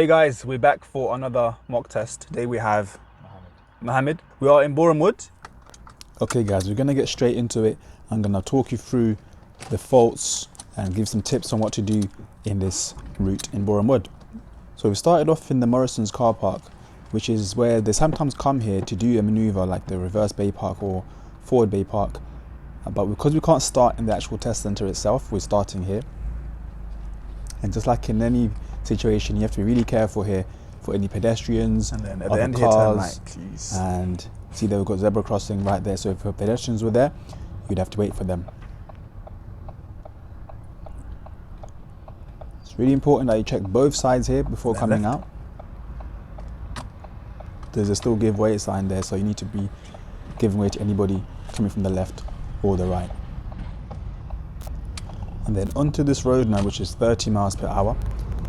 Hey guys, we're back for another mock test. Today we have Mohammed. We are in Borehamwood. Okay guys, we're gonna get straight into it. I'm gonna talk you through the faults and give some tips on what to do in this route in Borehamwood. So we started off in the Morrison's car park, which is where they sometimes come here to do a maneuver like the reverse bay park or forward bay park. But because we can't start in the actual test center itself, we're starting here. And just like in any situation, you have to be really careful here for any pedestrians, and then at other the end cars, here, turn right, please. And see that we've got zebra crossing right there. So if pedestrians were there, you'd have to wait for them. It's really important that you check both sides here before coming out. There's a still give way sign there, so you need to be giving way to anybody coming from the left or the right. And then onto this road now, which is 30 miles per hour.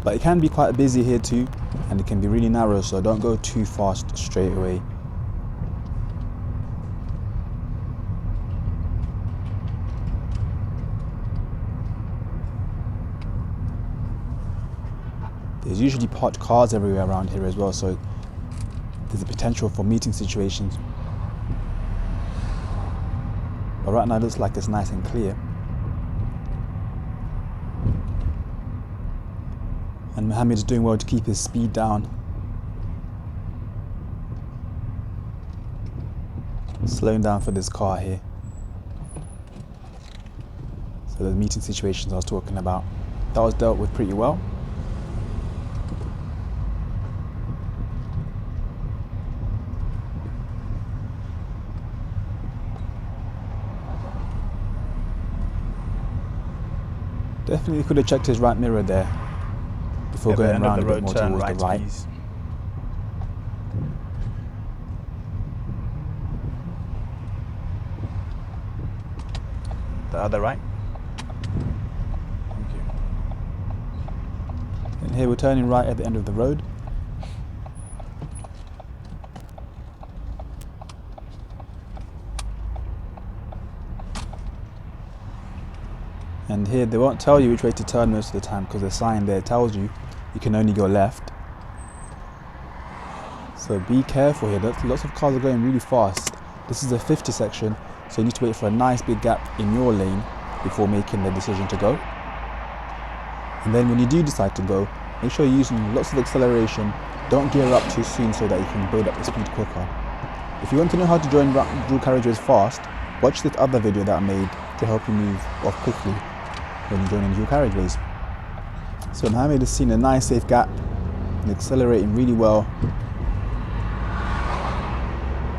But it can be quite busy here too, and it can be really narrow, so don't go too fast straight away. There's usually parked cars everywhere around here as well, so there's a potential for meeting situations. But right now it looks like it's nice and clear. And Mohammed is doing well to keep his speed down. Slowing down for this car here. So the meeting situations I was talking about, that was dealt with pretty well. Definitely could have checked his right mirror there before going around a bit more towards the right. Please. The other right. Thank you. And here we're turning right at the end of the road. And here they won't tell you which way to turn most of the time because the sign there tells you you can only go left. So be careful here. Lots of cars are going really fast. This is a 50 section, so you need to wait for a nice big gap in your lane before making the decision to go. And then when you do decide to go, make sure you're using lots of acceleration. Don't gear up too soon so that you can build up the speed quicker. If you want to know how to join dual carriageways fast, watch this other video that I made to help you move off quickly when you're joining dual carriageways. So Mohammed has seen a nice safe gap and accelerating really well,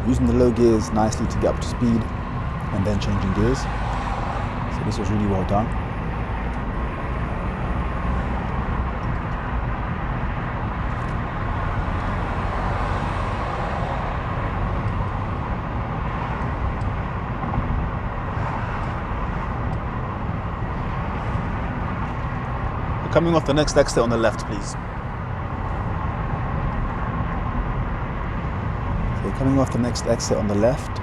using the low gears nicely to get up to speed and then changing gears. So this was really well done. Coming off the next exit on the left, please. So coming off the next exit on the left.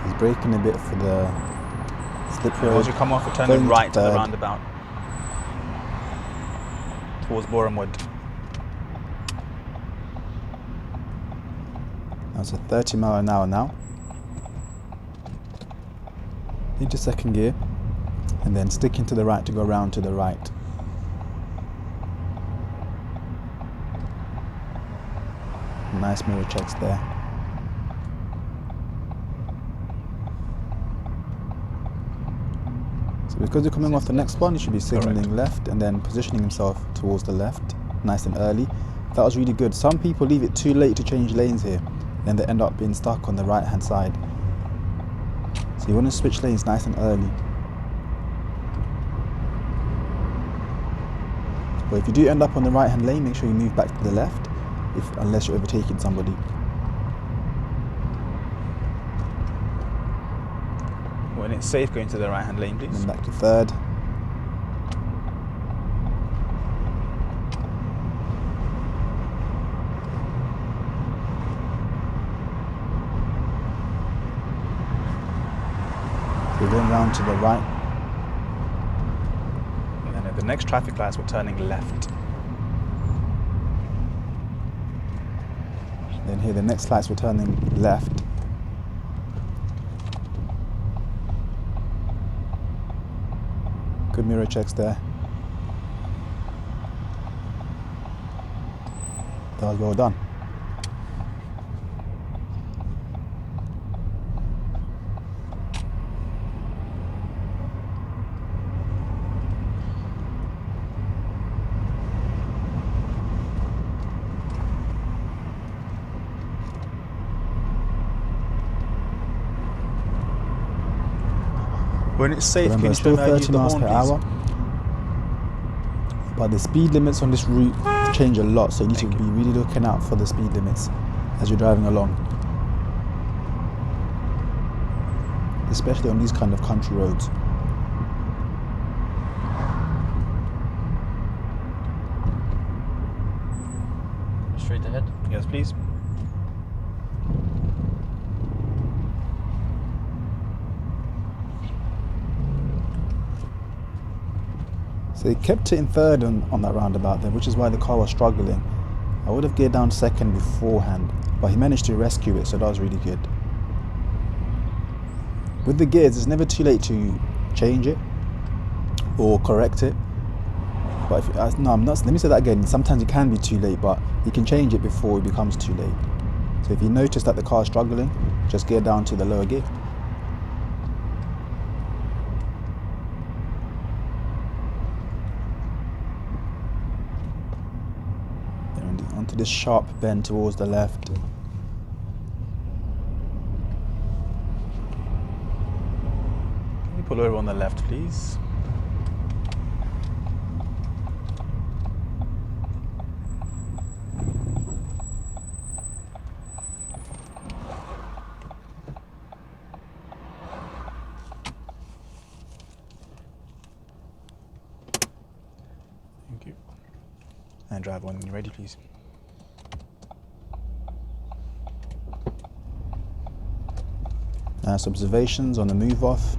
He's braking a bit for the slip road. As you come off, turn Going right to the third. roundabout towards Borehamwood. That's a 30 mile an hour now. Into second gear and then sticking to the right to go round to the right. Nice mirror checks there. So because you're coming off the next one, you should be signaling left and then positioning himself towards the left, nice and early. That was really good. Some people leave it too late to change lanes here, then they end up being stuck on the right hand side. So you want to switch lanes nice and early. But if you do end up on the right hand lane, make sure you move back to the left, unless you're overtaking somebody. When it's safe, go into the right hand lane, please. Then back to third. we're going round to the right. And then at the next traffic lights, we're turning left. Then here, the next lights, we're turning left. Good mirror checks there. That was well done. When it's safe, Remember, can you it's still show me how to use 30 the miles horn, per please? hour. But the speed limits on this route change a lot, so you need to be really looking out for the speed limits as you're driving along. Especially on these kind of country roads. Straight ahead. Yes, please. So he kept it in third on that roundabout there, which is why the car was struggling. I would have geared down second beforehand, but he managed to rescue it, so that was really good. With the gears, it's never too late to change it or correct it. But if, no, I'm not. Let me say that again. Sometimes it can be too late, but you can change it before it becomes too late. So if you notice that the car is struggling, just gear down to the lower gear. Then onto this sharp bend towards the left. Can you pull over on the left, please? Thank you. And drive when you're ready, please. Nice observations on the move off.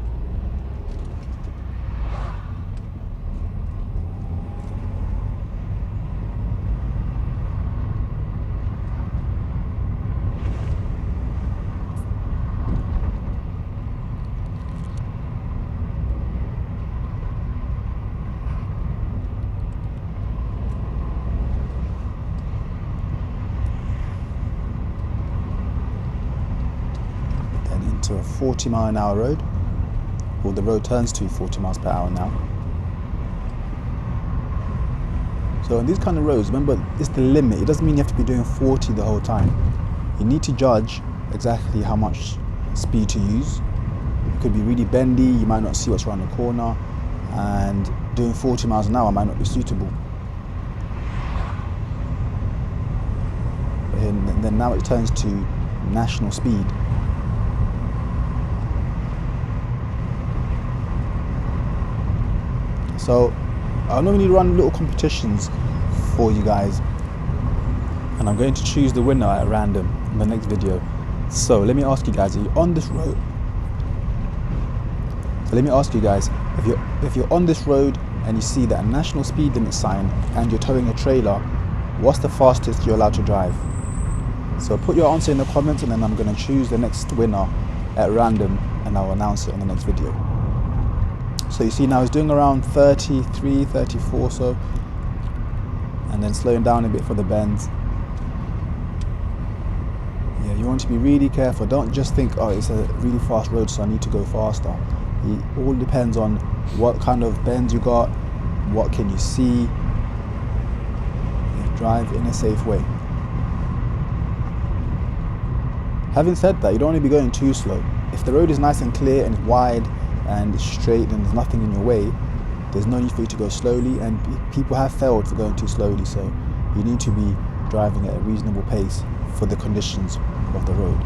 To a 40-mile-an-hour road, or the road turns to 40 miles per hour now. So on these kind of roads, remember, it's the limit. It doesn't mean you have to be doing 40 the whole time. You need to judge exactly how much speed to use. It could be really bendy, you might not see what's around the corner, and doing 40 miles an hour might not be suitable. But then now it turns to national speed. So I normally run little competitions for you guys, and I'm going to choose the winner at random in the next video. So let me ask you guys, are you on this road? So let me ask you guys, if you're on this road and you see that national speed limit sign and you're towing a trailer, what's the fastest you're allowed to drive? So put your answer in the comments, and then I'm going to choose the next winner at random, and I'll announce it on the next video. So you see now it's doing around 33, 34 or so, and then slowing down a bit for the bends. Yeah, you want to be really careful. Don't just think, oh, it's a really fast road, so I need to go faster. It all depends on what kind of bends you got, what can you see. Yeah, drive in a safe way. Having said that, you don't want to be going too slow. If the road is nice and clear and wide and it's straight and there's nothing in your way, there's no need for you to go slowly, and people have failed for going too slowly, so you need to be driving at a reasonable pace for the conditions of the road.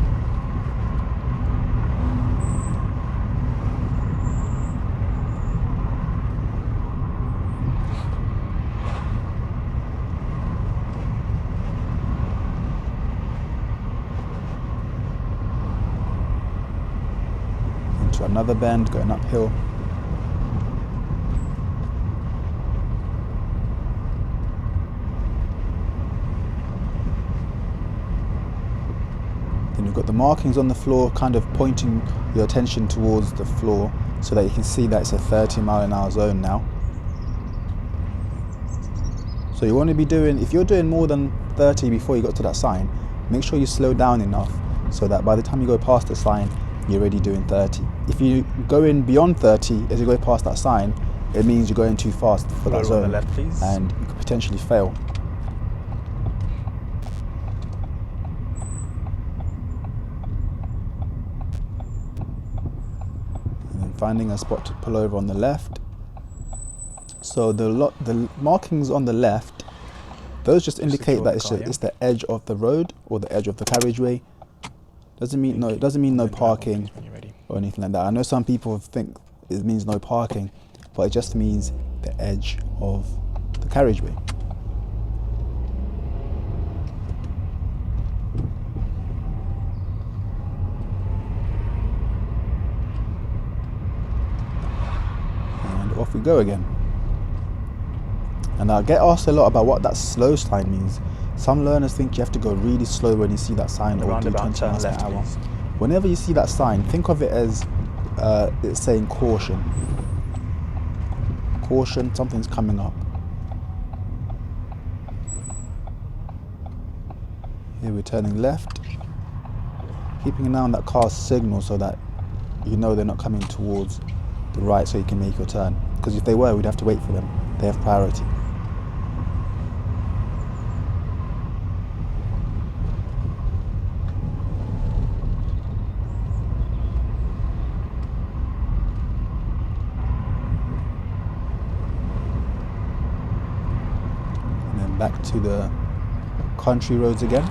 into another bend, going uphill. Then you've got the markings on the floor kind of pointing your attention towards the floor so that you can see that it's a 30-mile-an-hour zone now. So you want to be doing, if you're doing more than 30 before you got to that sign, make sure you slow down enough so that by the time you go past the sign, you're already doing 30. If you go in beyond 30 as you go past that sign, it means you're going too fast for that zone, on the left, please. and you could potentially fail. And then finding a spot to pull over on the left. So the markings on the left, those just indicate that it's the edge of the road or the edge of the carriageway. It doesn't mean no parking or anything like that. I know some people think it means no parking, but it just means the edge of the carriageway. And off we go again. And I get asked a lot about what that slow sign means. Some learners think you have to go really slow when you see that sign or do 20 miles per hour. Whenever you see that sign, think of it as it's saying caution. Caution, something's coming up. Here we're turning left. Keeping an eye on that car's signal so that you know they're not coming towards the right so you can make your turn. Because if they were, we'd have to wait for them. They have priority. Back to the country roads again.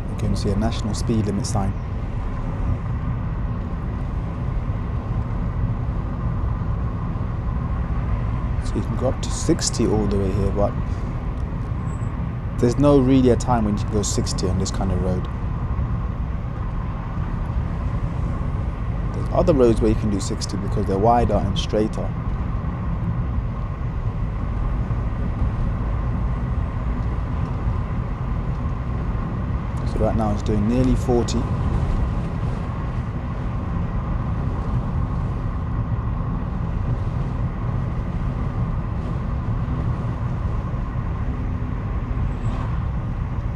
You can see a national speed limit sign. So you can go up to 60 all the way here, but there's no really a time when you can go 60 on this kind of road. Other roads where you can do 60 because they're wider and straighter. So right now it's doing nearly 40.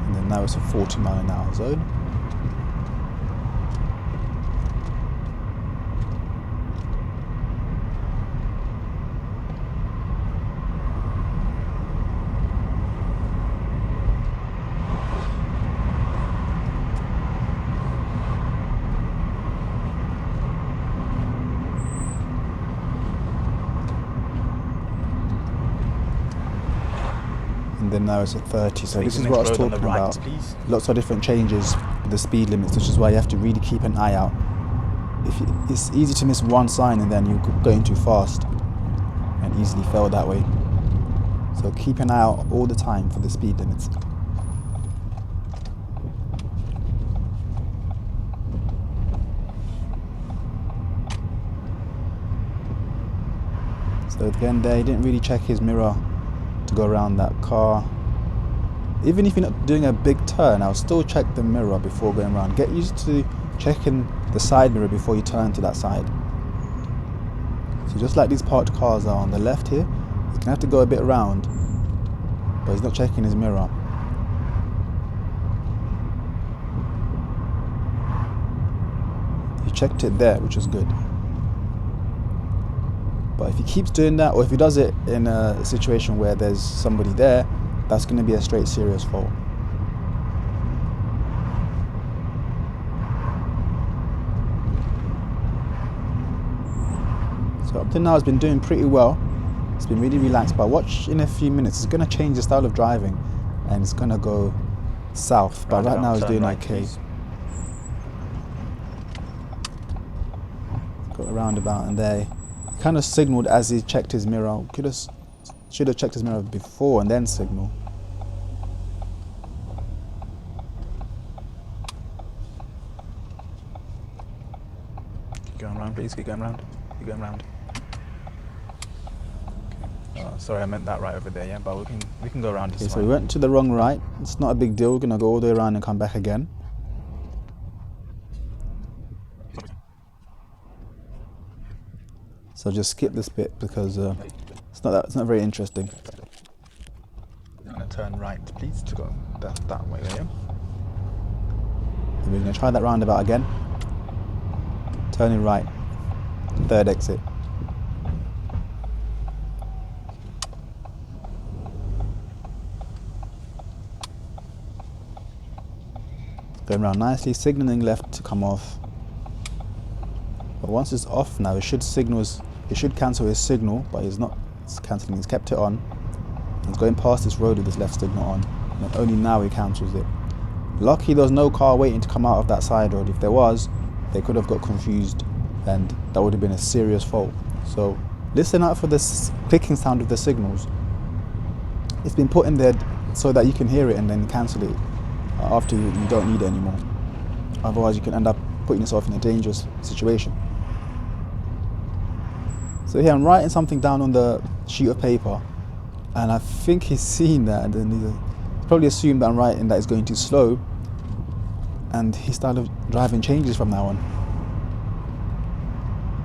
And then now it's a 40-mile-an-hour zone. And then now it's at 30, so this is what I was talking about. Lots of different changes with the speed limits, which is why you have to really keep an eye out. It's easy to miss one sign and then you're going too fast and easily fail that way. So keep an eye out all the time for the speed limits. So again there, he didn't really check his mirror to go around that car. Even if you're not doing a big turn, I'll still check the mirror before going around. Get used to checking the side mirror before you turn to that side. So just like these parked cars are on the left here, you can have to go a bit around, but he's not checking his mirror. He checked it there, which is good. But if he keeps doing that, or if he does it in a situation where there's somebody there, that's going to be a straight serious fault. So up to now it's been doing pretty well. It's been really relaxed, but watch in a few minutes, it's going to change the style of driving and it's going to go south, but right now it's doing okay. Got a roundabout and there. He kind of signaled as he checked his mirror. Should have checked his mirror before and then signal. please. Keep going round. Keep going round. Okay. Oh, sorry, I meant that right over there. Yeah, but we can go around this Okay, so one. we went to the wrong right. It's not a big deal. We're gonna go all the way around and come back again. So just skip this bit because it's not very interesting. I'm gonna turn right, please, to go that way. Yeah. And we're gonna try that roundabout again. Turning right. Third exit. Going around nicely, signaling left to come off. But once it's off now, it should cancel his signal, but he's not cancelling, he's kept it on. He's going past this road with his left signal on, and only now he cancels it. Lucky there was no car waiting to come out of that side road. If there was, they could have got confused and that would have been a serious fault. So listen out for this clicking sound of the signals. It's been put in there so that you can hear it and then cancel it after you don't need it anymore. Otherwise you can end up putting yourself in a dangerous situation. So here I'm writing something down on the sheet of paper, and I think he's seen that, and then he's probably assumed that I'm writing that it's going too slow, and his style of driving changes from now on.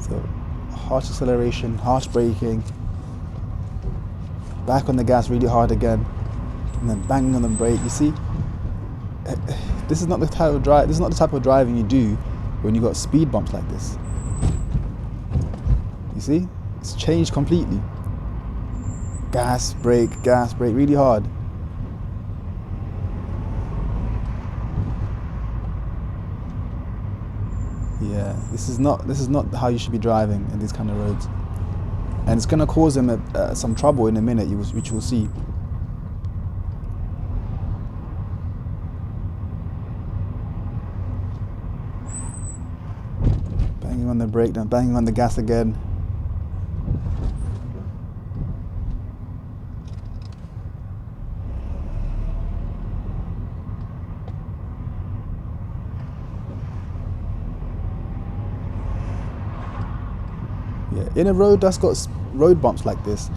So harsh acceleration, harsh braking, back on the gas really hard again, and then banging on the brake. You see, this is not the type of drive. This is not the type of driving you do when you got speed bumps like this. You see, it's changed completely. Gas, brake, really hard. Yeah, this is not how you should be driving in these kind of roads, and it's going to cause him some trouble in a minute, which we'll see. Banging on the brake, then banging on the gas again. In a road that's got road bumps like this,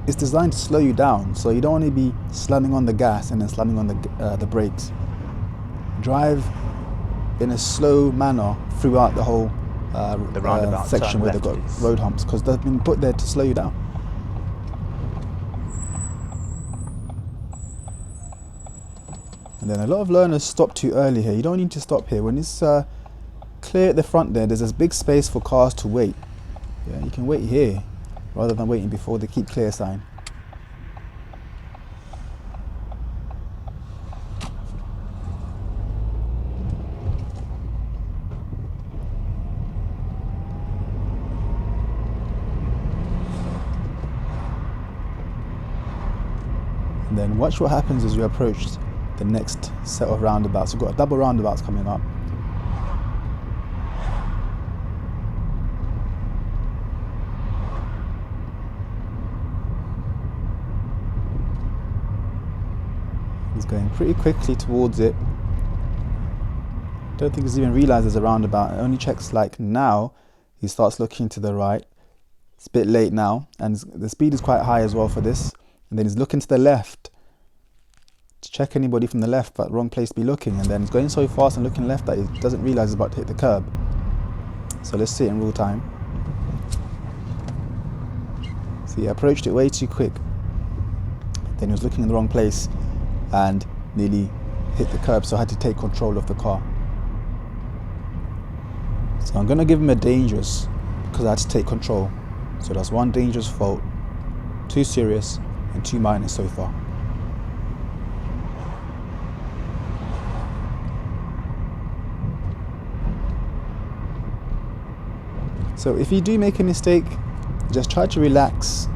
it's designed to slow you down, so you don't want to be slamming on the gas and then slamming on the brakes. Drive in a slow manner throughout the whole the roundabout section where they've got road humps, because they've been put there to slow you down. And then a lot of learners stop too early here. You don't need to stop here. When it's clear at the front there's this big space for cars to wait. Yeah, you can wait here rather than waiting before the keep clear sign. And then watch what happens as you approach the next set of roundabouts. We've got a double roundabouts coming up. He's going pretty quickly towards it. Don't think he's even realised there's a roundabout. It only checks like now. He starts looking to the right. It's a bit late now, and the speed is quite high as well for this. And then he's looking to the left to check anybody from the left, but wrong place to be looking. And then he's going so fast and looking left that he doesn't realise he's about to hit the curb. So let's see it in real time. See, he approached it way too quick. Then he was looking in the wrong place and nearly hit the curb, so I had to take control of the car. So I'm going to give him a dangerous because I had to take control. So that's 1 dangerous fault, 2 serious and 2 minor so far. So if you do make a mistake, just try to relax.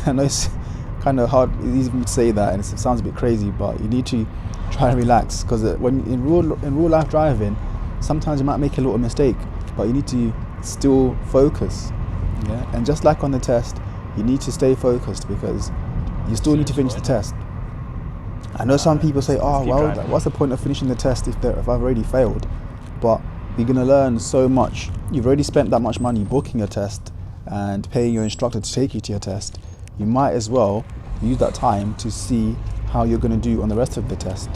I know it's kind of hard, easy for me to say that, and it sounds a bit crazy, but you need to try and relax, because when in real life driving, sometimes you might make a little mistake, but you need to still focus. Yeah, and just like on the test, you need to stay focused because you still need to finish the test. I know some people say, "Oh, well, what's the point of finishing the test if I've already failed?" But You're going to learn so much. You've already spent that much money booking a test and paying your instructor to take you to your test. You might as well use that time to see how you're going to do on the rest of the test.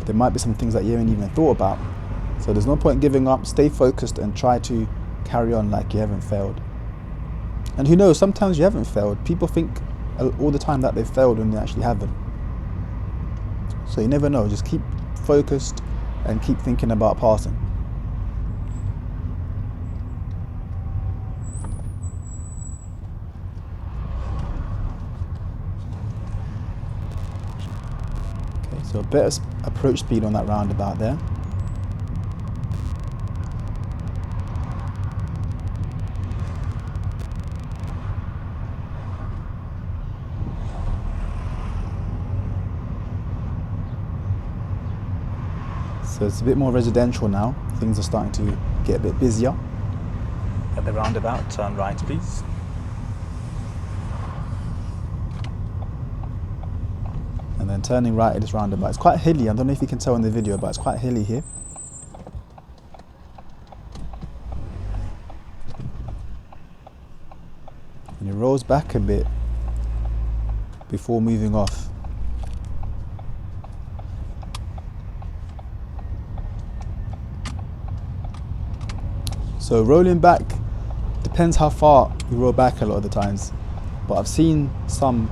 There might be some things that you haven't even thought about. So there's no point giving up. Stay focused and try to carry on like you haven't failed. And who knows, sometimes you haven't failed. People think all the time that they've failed when they actually haven't. So you never know. Just keep focused and keep thinking about passing. Okay, so a better approach speed on that roundabout there. So it's a bit more residential now. Things are starting to get a bit busier. At the roundabout, turn right please. And then turning right at this roundabout. It's quite hilly. I don't know if you can tell in the video, but it's quite hilly here. And it rolls back a bit before moving off. So rolling back depends how far you roll back a lot of the times. But I've seen some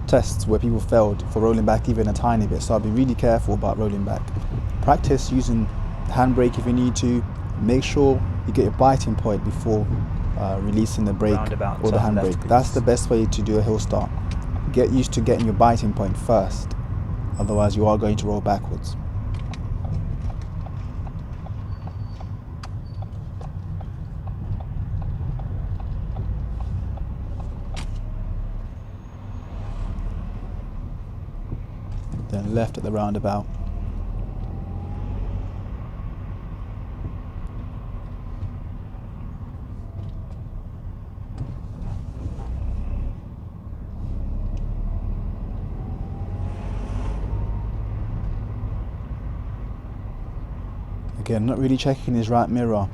tests where people failed for rolling back even a tiny bit, so I'll be really careful about rolling back. Practice using the handbrake if you need to. Make sure you get your biting point before releasing the brake or the handbrake. That's the best way to do a hill start. Get used to getting your biting point first, otherwise you are going to roll backwards. Then left at the roundabout. Again, not really checking his right mirror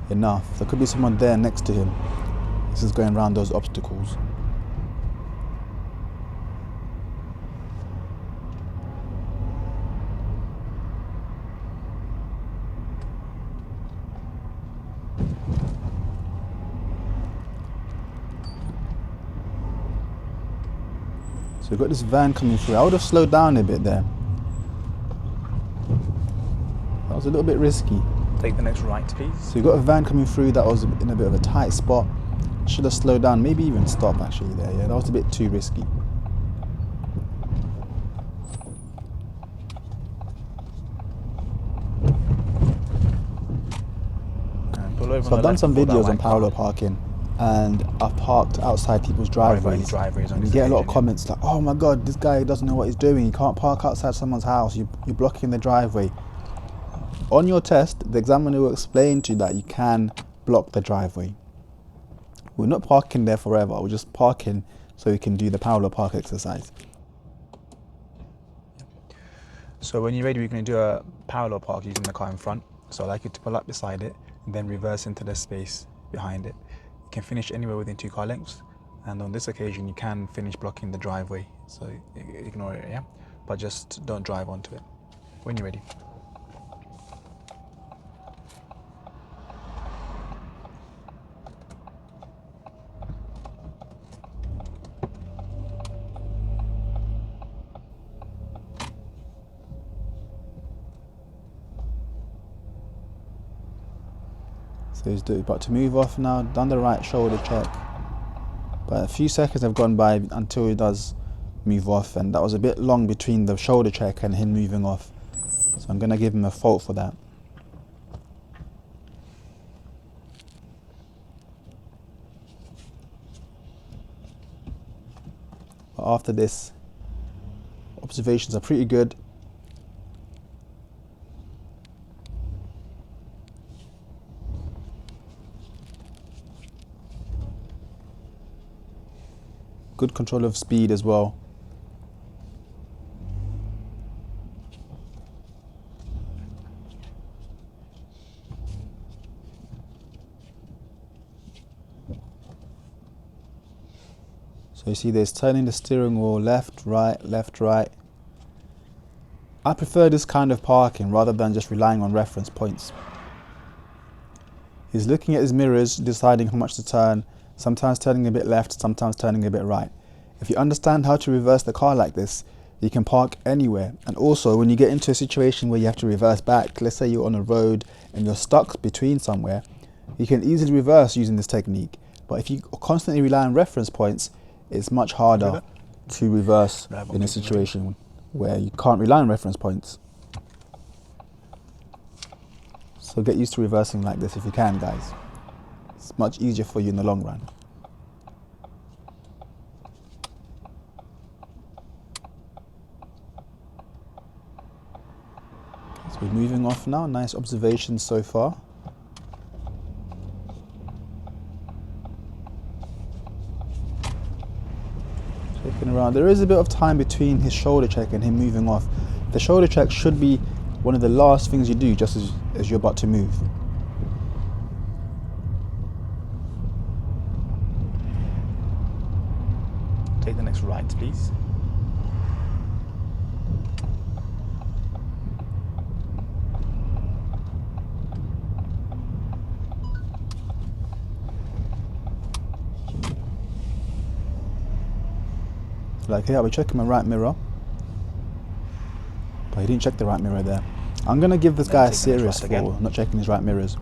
enough. There could be someone there next to him. This is going around those obstacles. So we've got this van coming through. I would have slowed down a bit there. That was a little bit risky. Take the next right, please. So you've got a van coming through that was in a bit of a tight spot. Should have slowed down, maybe even stop actually there. Yeah, that was a bit too risky. So I've done some videos on parallel parking, and I've parked outside people's driveways. And you get a lot of comments like, oh my god, this guy doesn't know what he's doing. He can't park outside someone's house. You're blocking the driveway. On your test, the examiner will explain to you that you can block the driveway. We're not parking there forever. We're just parking so we can do the parallel park exercise. So when you're ready, we're going to do a parallel park using the car in front. So I'd like you to pull up beside it and then reverse into the space behind it. You can finish anywhere within 2 car lengths, and on this occasion you can finish blocking the driveway, so ignore it, yeah? But just don't drive onto it. When you're ready. So he's about to move off now, done the right shoulder check. But a few seconds have gone by until he does move off, and that was a bit long between the shoulder check and him moving off. So I'm going to give him a fault for that. But after this, observations are pretty good. Good control of speed as well. So you see there's turning the steering wheel left, right. I prefer this kind of parking rather than just relying on reference points. He's looking at his mirrors, deciding how much to turn, sometimes turning a bit left, sometimes turning a bit right. If you understand how to reverse the car like this, you can park anywhere. And also when you get into a situation where you have to reverse back, let's say you're on a road and you're stuck between somewhere, you can easily reverse using this technique. But if you constantly rely on reference points, it's much harder to reverse in a situation where you can't rely on reference points. So get used to reversing like this if you can, guys. It's much easier for you in the long run. So we're moving off now. Nice observations so far. Checking around. There is a bit of time between his shoulder check and him moving off. The shoulder check should be one of the last things you do just as you're about to move. Take the next right, please. Like here, I'll be checking my right mirror. But he didn't check the right mirror there. I'm going to give this guy a serious for not checking his right mirrors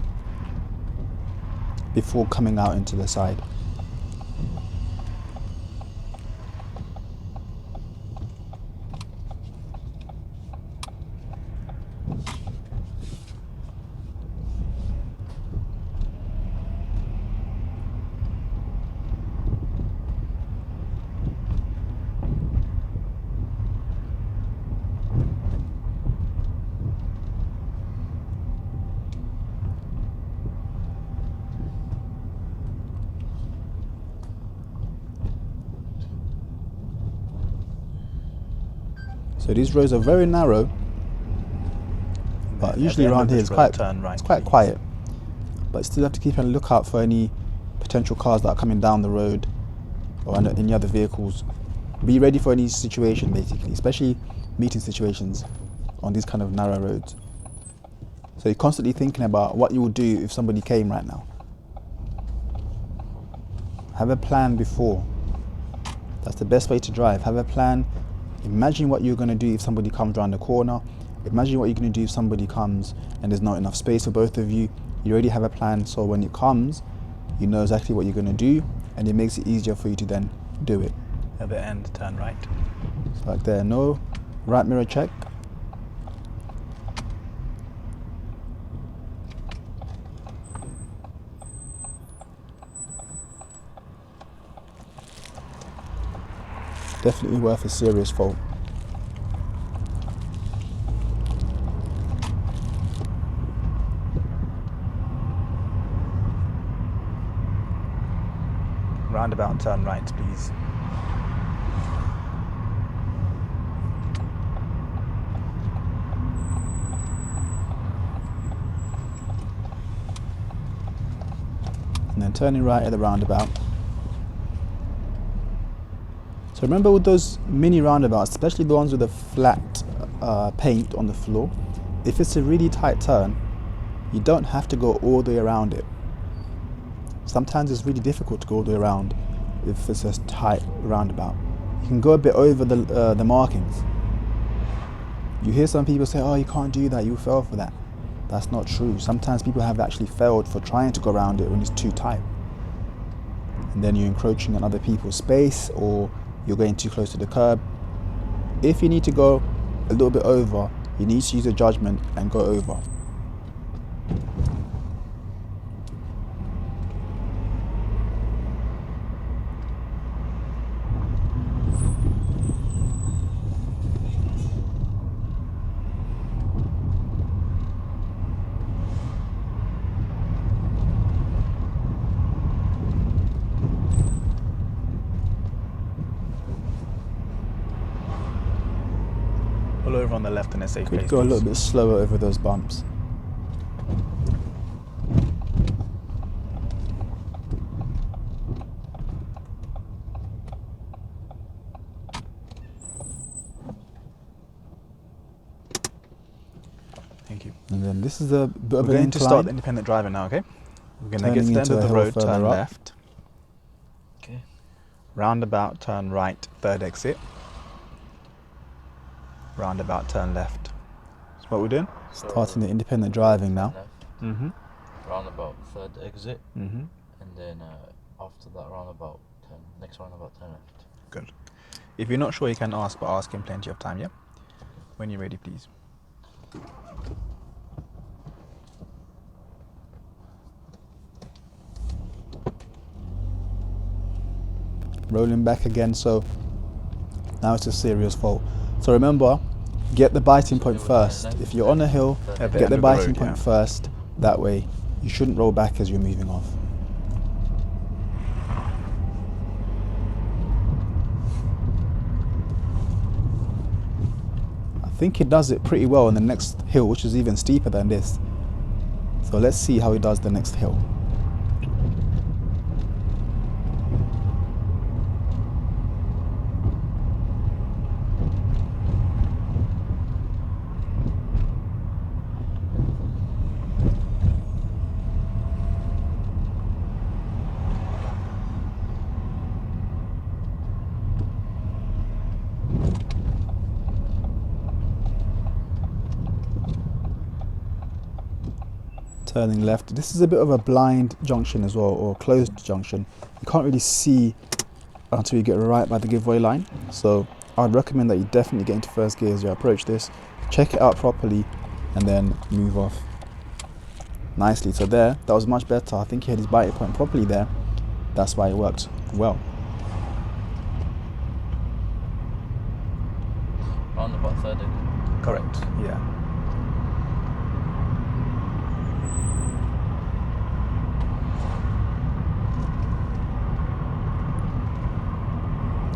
before coming out into the side. So these roads are very narrow, but usually around here it's quite quiet. But still have to keep a lookout for any potential cars that are coming down the road or any other vehicles. Be ready for any situation basically, especially meeting situations on these kind of narrow roads. So you're constantly thinking about what you would do if somebody came right now. Have a plan before. That's the best way to drive. Have a plan. Imagine what you're going to do if somebody comes around the corner. Imagine what you're going to do if somebody comes and there's not enough space for both of you. You already have a plan, so when it comes, you know exactly what you're going to do, and it makes it easier for you to then do it. At the end, turn right. So like there, no right mirror check. Definitely worth a serious fault. Roundabout and turn right, please. And then turning right at the roundabout. So remember with those mini roundabouts, especially the ones with the flat paint on the floor, if it's a really tight turn, you don't have to go all the way around it. Sometimes it's really difficult to go all the way around if it's a tight roundabout. You can go a bit over the markings. You hear some people say, oh, you can't do that, you fell for that. That's not true. Sometimes people have actually failed for trying to go around it when it's too tight. And then you're encroaching on other people's space, or you're going too close to the curb. If you need to go a little bit over, you need to use your judgment and go over. Pull over on the left in a safe place. Could go a little bit slower over those bumps. And then this is a bit of We're an going to start the incline. independent driving now, okay? We're going to Turning get to the end into of a the hill road, further turn up. left. Okay. Roundabout, turn right, third exit. Roundabout, turn left. That's what we're doing? Starting the independent driving now. Left, Mm-hmm. roundabout, third exit, Mm-hmm. and then after that roundabout, next roundabout, turn left. Good. If you're not sure, you can ask, but ask in plenty of time, yeah? When you're ready, please. Rolling back again, so now it's a serious fault. So remember, get the biting point first. If you're on a hill, At the get end the of the biting road, point yeah. first. That way, you shouldn't roll back as you're moving off. I think he does it pretty well on the next hill, which is even steeper than this. So let's see how he does the next hill. Turning left. This is a bit of a blind junction as well, or closed junction. You can't really see until you get right by the giveaway line. So I'd recommend that you definitely get into first gear as you approach this. Check it out properly and then move off nicely. So there, that was much better. I think he had his biting point properly there. That's why it worked well. Roundabout, third exit. Correct, yeah.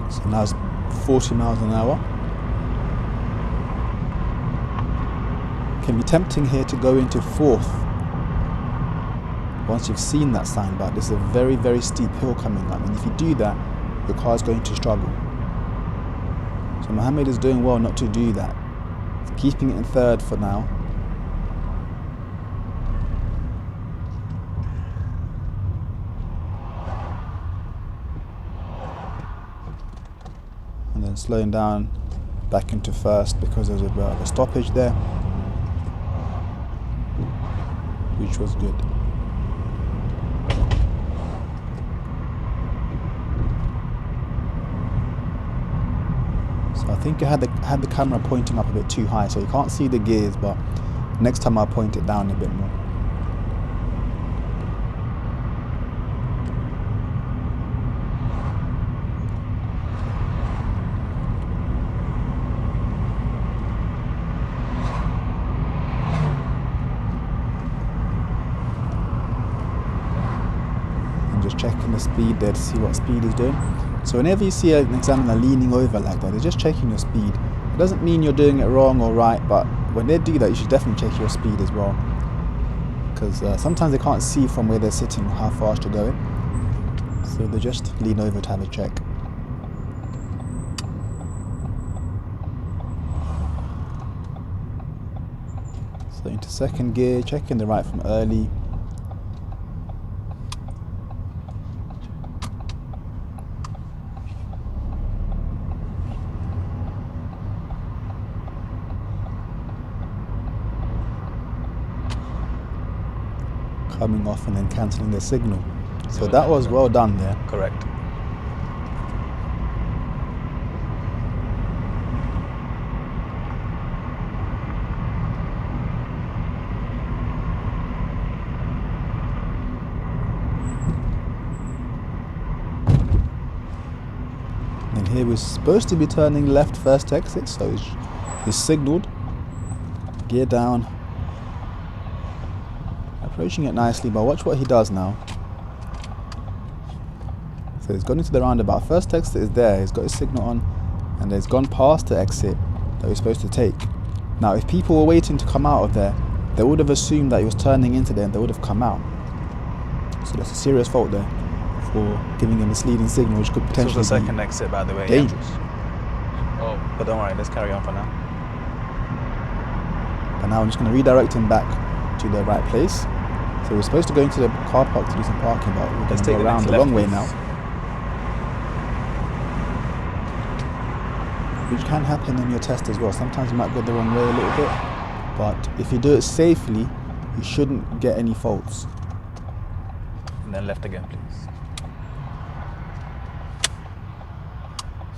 So now it's 40 miles an hour. Can be tempting here to go into fourth once you've seen that sign, but this is a very, very steep hill coming up, and if you do that, your car's going to struggle. So Mohammed is doing well not to do that. He's keeping it in third for now. And then slowing down back into first because there's a bit of a stoppage there, which was good. So I think I had the camera pointing up a bit too high, so you can't see the gears, but next time I'll point it down a bit more. Just checking the speed there to see what speed is doing. So whenever you see an examiner leaning over like that, they're just checking your speed. It doesn't mean you're doing it wrong or right, but when they do that, you should definitely check your speed as well, because sometimes they can't see from where they're sitting how fast you're going, so they just lean over to have a check. So into second gear, checking the right from early. Coming off and then cancelling the signal. So that was well done there. Correct. And here we're supposed to be turning left first exit, so he's signalled. Gear down. Approaching it nicely, but watch what he does now. So he's gone into the roundabout. First exit is there, he's got his signal on, and he's gone past the exit that we're supposed to take. Now, if people were waiting to come out of there, they would have assumed that he was turning into there and they would have come out. So that's a serious fault there for giving a misleading signal, which could This was potentially the second exit, by the way. be dangerous. Oh, But don't worry, let's carry on for now. But now I'm just going to redirect him back to the right place. So we're supposed to go into the car park to do some parking, but we're going to take go the around next the long left, way please. now. Which can happen on your test as well. Sometimes you might go the wrong way a little bit, but if you do it safely, you shouldn't get any faults. And then left again, please.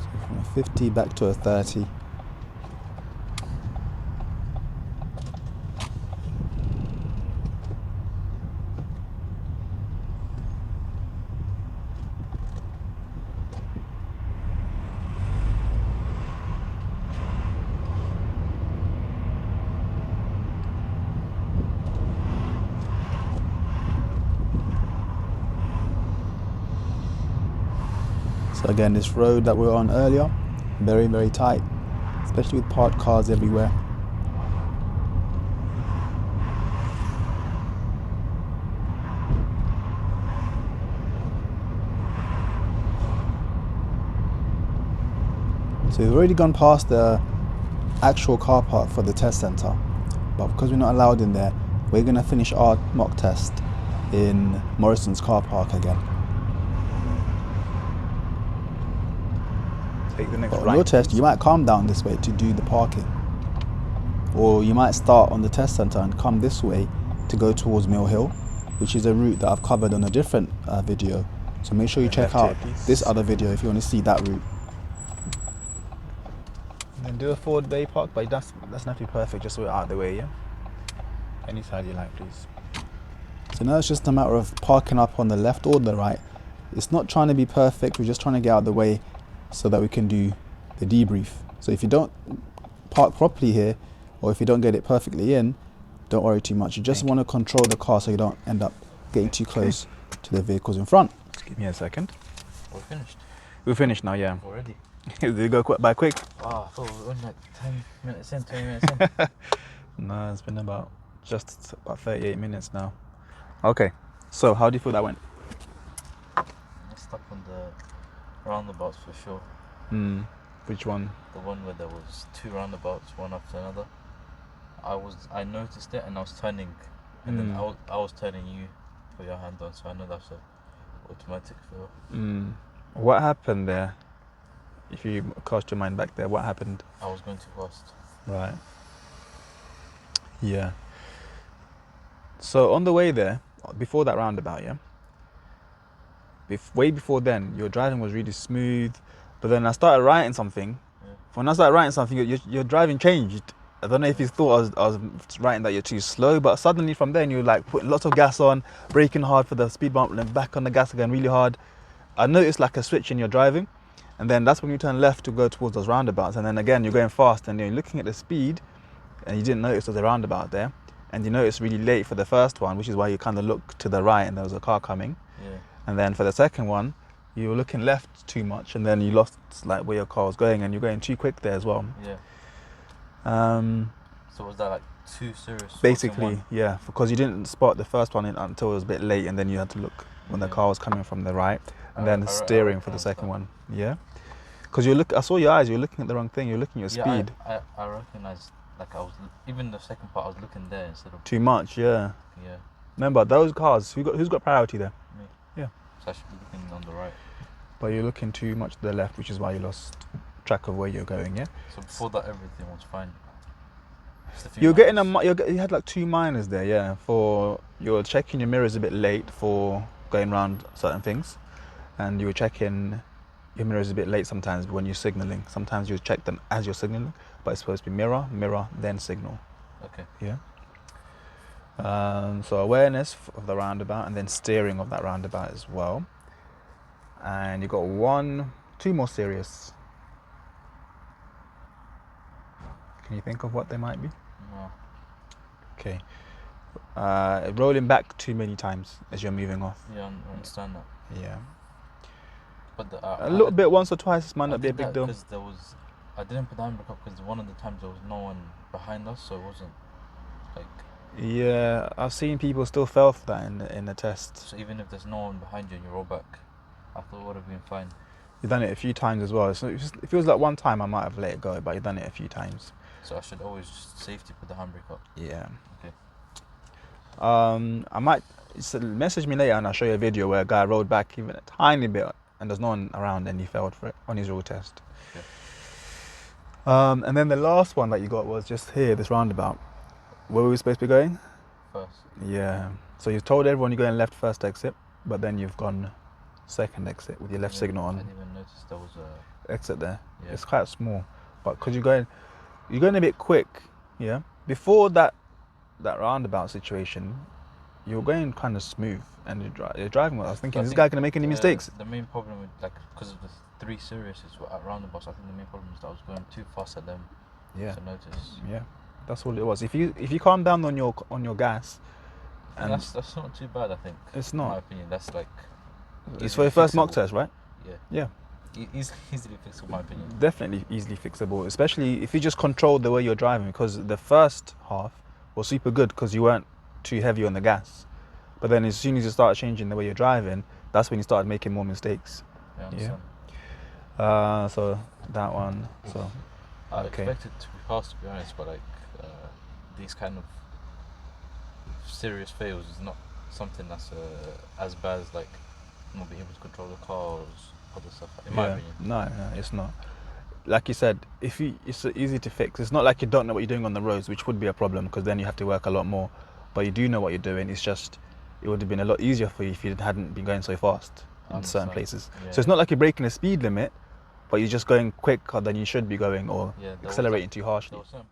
So from a 50 back to a 30. So again, this road that we were on earlier, very, very tight, especially with parked cars everywhere. So we've already gone past the actual car park for the test centre, but because we're not allowed in there, we're going to finish our mock test in Morrison's car park again. Take the next But on right. your test, please. you might come down this way to do the parking. Or you might start on the test centre and come this way to go towards Mill Hill, which is a route that I've covered on a different video. So make sure you And check left out here, please. this other video if you want to see that route. And then do a forward bay park, but that's not too perfect, just so we're out of the way, yeah? Any side you like, please. So now it's just a matter of parking up on the left or the right. It's not trying to be perfect, we're just trying to get out of the way so that we can do the debrief. So if you don't park properly here, or if you don't get it perfectly in, don't worry too much. You just want to control the car so you don't end up getting too close to the vehicles in front. Just give me a second. We're finished We're finished now, yeah. already. Did it go by quick? Oh, I thought we were only like 10 minutes in, 20 minutes in. No, it's been about 38 minutes now. Okay, so how do you feel that went? I messed up on the roundabouts for sure. Which one? The one where there was 2 roundabouts, one after another. I noticed it and I was turning, and then I was turning you for your hand on, so I know that's a automatic fail. What happened there? If you cast your mind back there, what happened? I was going too fast. Right. Yeah. So on the way there, before that roundabout, yeah? Way before then, your driving was really smooth, but then I started writing something. Yeah. When I started writing something, your driving changed. I don't know if you thought I was writing that you're too slow, but suddenly from then you were like putting lots of gas on, braking hard for the speed bump, and then back on the gas again really hard. I noticed like a switch in your driving, and then that's when you turn left to go towards those roundabouts, and then again you're going fast and you're looking at the speed, and you didn't notice there's a roundabout there, and you noticed really late for the first one, which is why you kind of look to the right and there was a car coming. Yeah. And then for the second one, you were looking left too much, and then you lost like where your car was going, and you're going too quick there as well. Yeah. So was that like 2 serious faults in Basically, one? yeah, because you didn't spot the first one until it was a bit late, and then you had to look when the car was coming from the right, and then steering for the second one. Yeah, because I saw your eyes. You were looking at the wrong thing. You were looking at your speed. I recognized, like I was, even the second part I was looking there instead of... Too much, yeah. Yeah. Remember those cars? Who's got priority there? Me. Yeah. So I should be looking on the right. But you're looking too much to the left, which is why you lost track of where you're going. Yeah. So before that, everything was fine. You're getting you had like 2 minors there, yeah. For you're checking your mirrors a bit late for going around certain things, and you were checking your mirrors a bit late sometimes when you're signaling. Sometimes you check them as you're signaling, but it's supposed to be mirror, then signal. Okay. Yeah. So awareness of the roundabout, and then steering of that roundabout as well. And you got 2 more serious. Can you think of what they might be? No. Okay. Rolling back too many times as you're moving off. Yeah, I understand that. Yeah. But A little bit once or twice might not be a big deal. Because I didn't put the handbrake up because one of the times there was no one behind us, so it wasn't like... Yeah, I've seen people still fail for that in the test. So even if there's no one behind you and you roll back, I thought it would have been fine. You've done it a few times as well. So if it was like one time, I might have let it go, but you've done it a few times. So I should always just safety put the handbrake up. Yeah. Okay. I might message me later and I'll show you a video where a guy rode back even a tiny bit and there's no one around and he failed for it on his road test. Okay. And then the last one that you got was just here, this roundabout. Where were we supposed to be going? First. Yeah. So you've told everyone you're going left first exit, but then you've gone second exit with your left signal on. I didn't even notice there was a Exit there. Yeah. It's quite small, but because you're going a bit quick. Yeah. Before that roundabout situation, you're going kind of smooth and you're driving well. I was thinking, is this guy going to make any mistakes? The main problem with, like, because of the 3 Siriuses at roundabouts, I think the main problem is that I was going too fast at them Yeah. to notice. Yeah. That's all it was. If you calm down on your gas, and that's not too bad, I think. It's in not. my opinion. That's like. It's for your first mock fixable. test, right? Yeah. Yeah. Easily fixable, in my opinion. Definitely easily fixable, especially if you just control the way you're driving, because the first half was super good because you weren't too heavy on the gas. But then as soon as you start changing the way you're driving, that's when you started making more mistakes. Yeah, I understand. So that one. So I okay. expected to be fast, to be honest, but like these kind of serious fails is not something that's as bad as like not being able to control the car or other stuff, in my opinion. No, it's not. Like you said, it's easy to fix. It's not like you don't know what you're doing on the roads, which would be a problem because then you have to work a lot more. But you do know what you're doing. It's just it would have been a lot easier for you if you hadn't been going so fast in certain places. Yeah. So it's not like you're breaking a speed limit, but you're just going quicker than you should be going or accelerating too harshly. There were certain